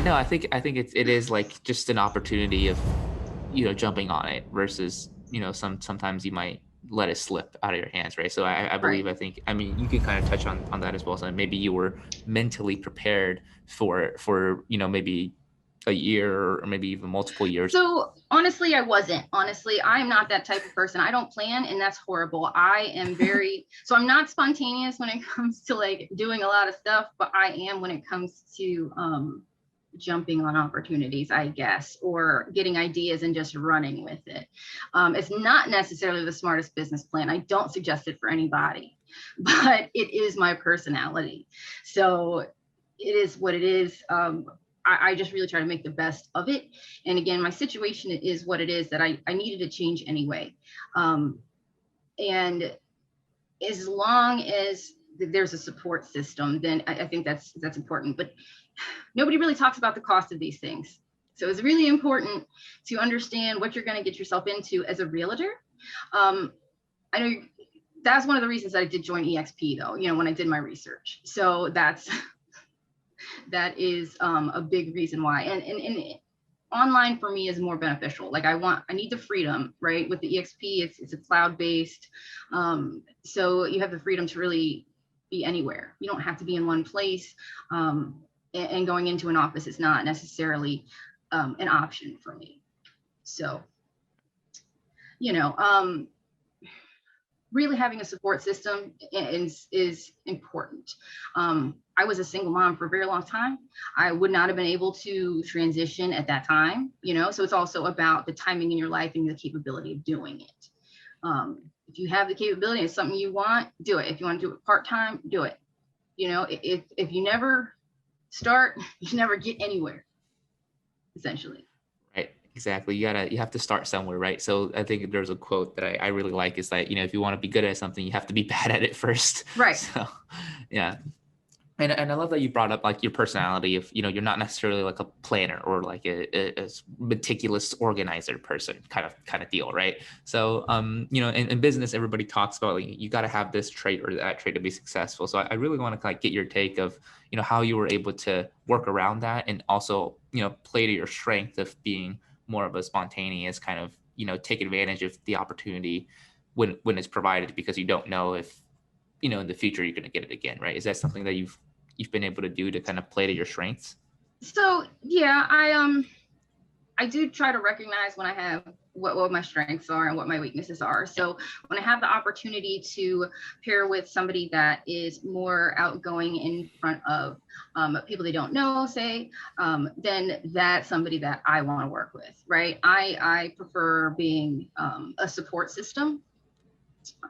no, it is like just an opportunity of, jumping on it versus, sometimes you might let it slip out of your hands, right? So I Right. believe, I mean, you can kind of touch on that as well. So maybe you were mentally prepared for, maybe a year or maybe even multiple years. So honestly, I wasn't. Honestly, I'm not that type of person. I don't plan, and that's horrible. I am so I'm not spontaneous when it comes to like doing a lot of stuff, but I am when it comes to jumping on opportunities, I guess, or getting ideas and just running with it. It's not necessarily the smartest business plan. I don't suggest it for anybody, but it is my personality. So it is what it is. I just really try to make the best of it. And again, my situation is what it is that I needed to change anyway. And as long as there's a support system, then I think that's important. But nobody really talks about the cost of these things. So it's really important to understand what you're going to get yourself into as a realtor. I know that's one of the reasons that I did join EXP, though, when I did my research. So that is a big reason why. And online for me is more beneficial. Like I need the freedom, right? With the EXP, it's a cloud-based. So you have the freedom to really be anywhere. You don't have to be in one place. And going into an office is not necessarily an option for me. So, really having a support system is important. I was a single mom for a very long time. I would not have been able to transition at that time, so it's also about the timing in your life and the capability of doing it. If you have the capability, it's something you want, do it. If you want to do it part-time, do it. If you never start, you never get anywhere, essentially. Right. Exactly. You have to start somewhere, right? So I think there's a quote that I really like is that, if you want to be good at something, you have to be bad at it first. Right. So yeah. And I love that you brought up like your personality of, you're not necessarily like a planner or like a meticulous organizer person kind of deal, right? So, in business, everybody talks about like, you got to have this trait or that trait to be successful. So I really want to like get your take of, how you were able to work around that and also, play to your strength of being more of a spontaneous kind of, take advantage of the opportunity when it's provided, because you don't know if, in the future you're going to get it again, right? Is that something that you've been able to do to kind of play to your strengths? So yeah, I do try to recognize when I have what my strengths are and what my weaknesses are. So when I have the opportunity to pair with somebody that is more outgoing in front of people they don't know, say, then that's somebody that I want to work with, right? I prefer being a support system,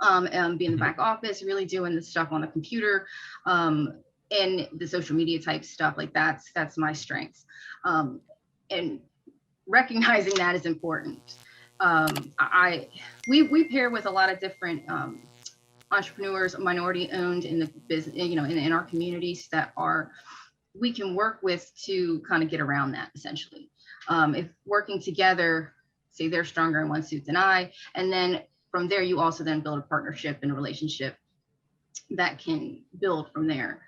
and be in the back office, really doing the stuff on the computer, and the social media type stuff. Like that's my strengths. And recognizing that is important. We pair with a lot of different entrepreneurs, minority owned in the business, in our communities that we can work with to kind of get around that essentially. If working together, say they're stronger in one suit than I, and then from there, you also then build a partnership and a relationship that can build from there.